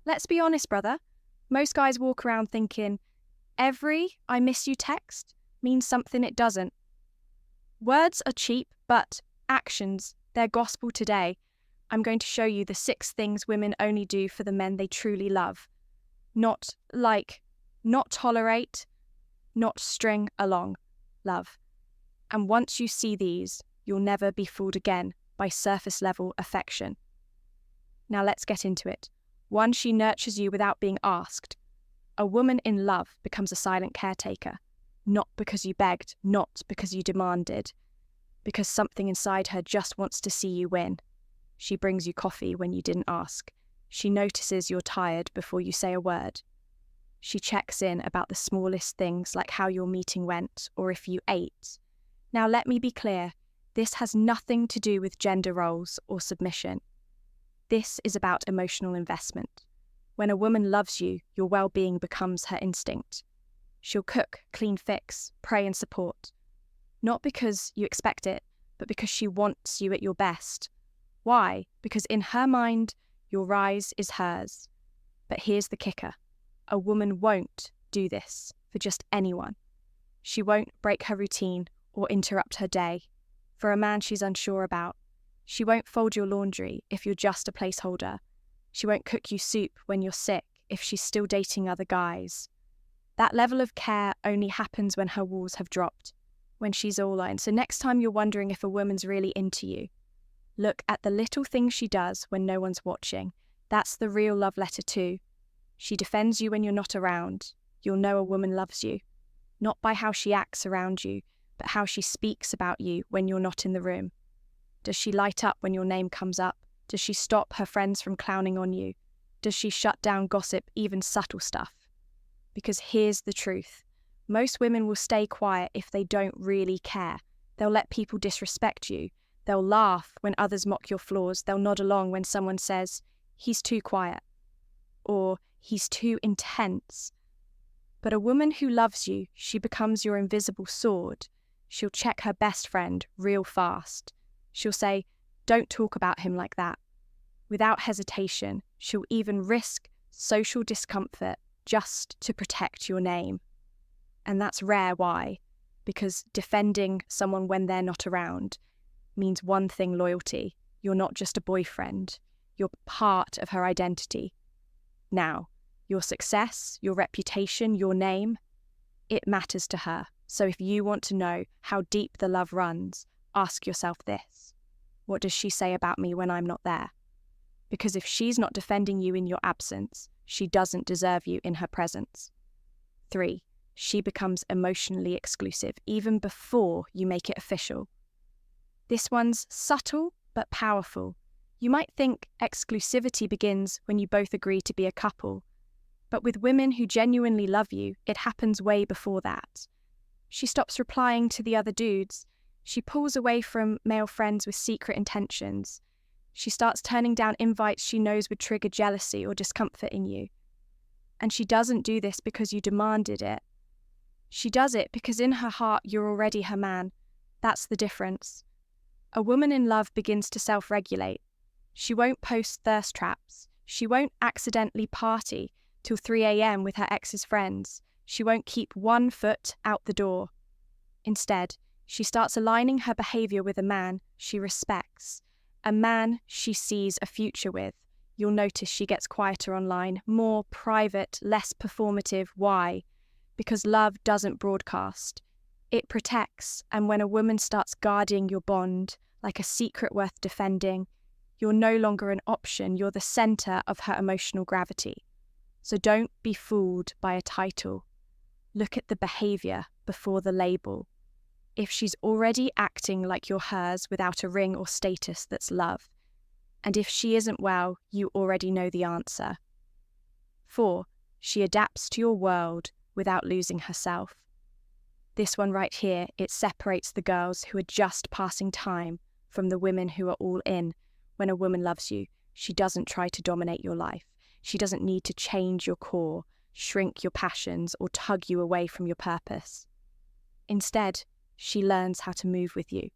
Let's be honest, brother. Most guys walk around thinking, every I miss you text means something it doesn't. Words are cheap, but actions, they're gospel today. I'm going to show you the 6 things women only do for the men they truly love. Not like, not tolerate, not string along. Love. And once you see these, you'll never be fooled again by surface-level affection. Now let's get into it. 1, she nurtures you without being asked. A woman in love becomes a silent caretaker, not because you begged, not because you demanded, because something inside her just wants to see you win. She brings you coffee when you didn't ask. She notices you're tired before you say a word. She checks in about the smallest things like how your meeting went or if you ate. Now let me be clear, this has nothing to do with gender roles or submission. This is about emotional investment. When a woman loves you, your well-being becomes her instinct. She'll cook, clean, fix, pray and support. Not because you expect it, but because she wants you at your best. Why? Because in her mind, your rise is hers. But here's the kicker. A woman won't do this for just anyone. She won't break her routine or interrupt her day for a man she's unsure about. She won't fold your laundry if you're just a placeholder. She won't cook you soup when you're sick if she's still dating other guys. That level of care only happens when her walls have dropped, when she's all in. So next time you're wondering if a woman's really into you, look at the little things she does when no one's watching. That's the real love letter too. She defends you when you're not around. You'll know a woman loves you, not by how she acts around you, but how she speaks about you when you're not in the room. Does she light up when your name comes up? Does she stop her friends from clowning on you? Does she shut down gossip, even subtle stuff? Because here's the truth. Most women will stay quiet if they don't really care. They'll let people disrespect you. They'll laugh when others mock your flaws. They'll nod along when someone says, he's too quiet, or he's too intense. But a woman who loves you, she becomes your invisible sword. She'll check her best friend real fast. She'll say, don't talk about him like that. Without hesitation, she'll even risk social discomfort just to protect your name. And that's rare. Why? Because defending someone when they're not around means one thing: loyalty. You're not just a boyfriend. You're part of her identity. Now, your success, your reputation, your name, it matters to her. So if you want to know how deep the love runs, ask yourself this. What does she say about me when I'm not there? Because if she's not defending you in your absence, she doesn't deserve you in her presence. 3, she becomes emotionally exclusive even before you make it official. This one's subtle but powerful. You might think exclusivity begins when you both agree to be a couple, but with women who genuinely love you, it happens way before that. She stops replying to the other dudes. She pulls away from male friends with secret intentions. She starts turning down invites she knows would trigger jealousy or discomfort in you. And she doesn't do this because you demanded it. She does it because in her heart you're already her man. That's the difference. A woman in love begins to self-regulate. She won't post thirst traps. She won't accidentally party till 3 a.m. with her ex's friends. She won't keep one foot out the door. Instead, she starts aligning her behavior with a man she respects, a man she sees a future with. You'll notice she gets quieter online, more private, less performative. Why? Because love doesn't broadcast. It protects, and when a woman starts guarding your bond like a secret worth defending, you're no longer an option, you're the center of her emotional gravity. So don't be fooled by a title. Look at the behavior before the label. If she's already acting like you're hers without a ring or status, that's love. And if she isn't, well, you already know the answer. 4, she adapts to your world without losing herself. This one right here, it separates the girls who are just passing time from the women who are all in. When a woman loves you, she doesn't try to dominate your life. She doesn't need to change your core, shrink your passions, or tug you away from your purpose. Instead, she learns how to move with you.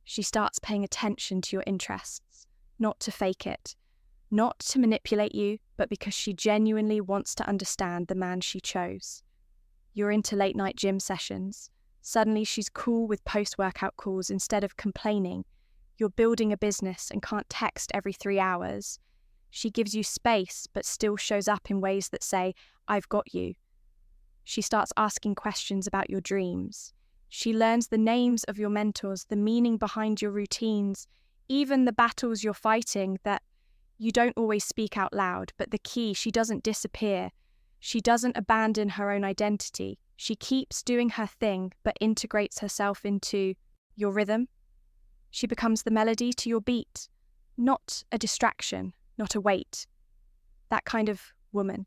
She starts paying attention to your interests, not to fake it, not to manipulate you, but because she genuinely wants to understand the man she chose. You're into late night gym sessions. Suddenly she's cool with post-workout calls instead of complaining. You're building a business and can't text every 3 hours. She gives you space but still shows up in ways that say, "I've got you." She starts asking questions about your dreams. She learns the names of your mentors, the meaning behind your routines, even the battles you're fighting that you don't always speak out loud. But the key, she doesn't disappear. She doesn't abandon her own identity. She keeps doing her thing, but integrates herself into your rhythm. She becomes the melody to your beat, not a distraction, not a weight. That kind of woman.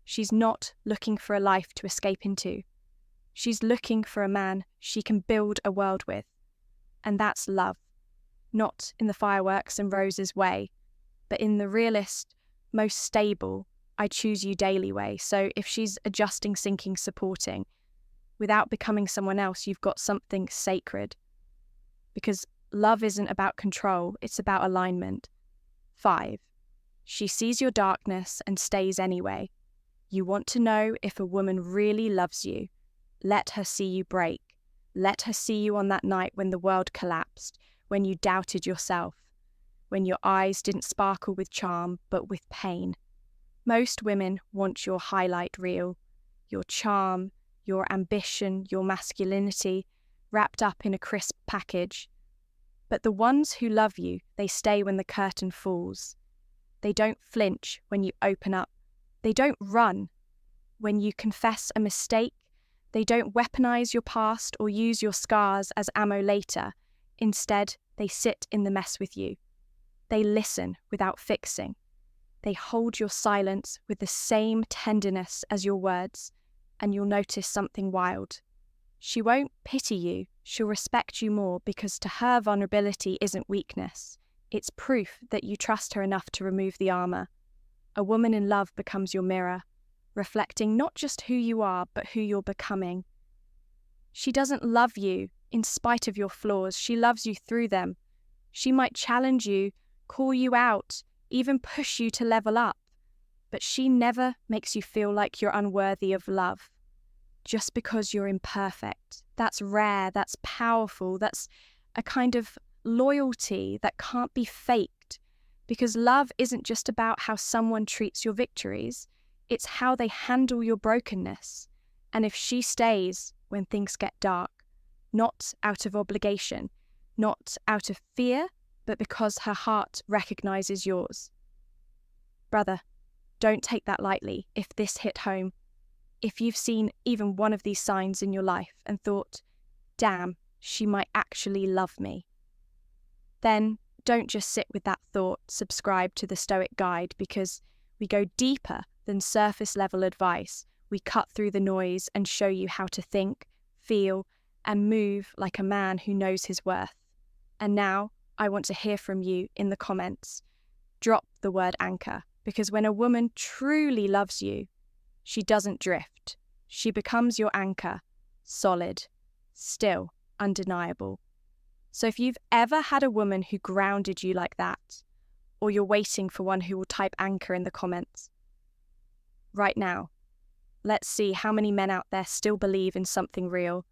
She's not looking for a life to escape into. She's looking for a man she can build a world with. And that's love. Not in the fireworks and roses way, but in the realist, most stable, I choose you daily way. So if she's adjusting, sinking, supporting, without becoming someone else, you've got something sacred. Because love isn't about control, it's about alignment. 5. She sees your darkness and stays anyway. You want to know if a woman really loves you. Let her see you break. Let her see you on that night when the world collapsed, when you doubted yourself, when your eyes didn't sparkle with charm but with pain. Most women want your highlight reel, your charm, your ambition, your masculinity, wrapped up in a crisp package. But the ones who love you, they stay when the curtain falls. They don't flinch when you open up. They don't run when you confess a mistake. They don't weaponize your past or use your scars as ammo later. Instead, they sit in the mess with you. They listen without fixing. They hold your silence with the same tenderness as your words, and you'll notice something wild. She won't pity you, she'll respect you more because to her vulnerability isn't weakness. It's proof that you trust her enough to remove the armor. A woman in love becomes your mirror, reflecting not just who you are, but who you're becoming. She doesn't love you in spite of your flaws, she loves you through them. She might challenge you, call you out, even push you to level up, but she never makes you feel like you're unworthy of love. Just because you're imperfect. That's rare, that's powerful, that's a kind of loyalty that can't be faked. Because love isn't just about how someone treats your victories, it's how they handle your brokenness. And if she stays when things get dark, not out of obligation, not out of fear, but because her heart recognizes yours. Brother, don't take that lightly if this hit home. If you've seen even one of these signs in your life and thought, damn, she might actually love me, then don't just sit with that thought, subscribe to the Stoic Guide because we go deeper than surface level advice. We cut through the noise and show you how to think, feel, and move like a man who knows his worth. And now I want to hear from you in the comments. Drop the word anchor, because when a woman truly loves you, she doesn't drift. She becomes your anchor, solid, still, undeniable. So if you've ever had a woman who grounded you like that, or you're waiting for one who will type anchor in the comments, right now, let's see how many men out there still believe in something real.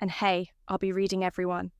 And hey, I'll be reading everyone.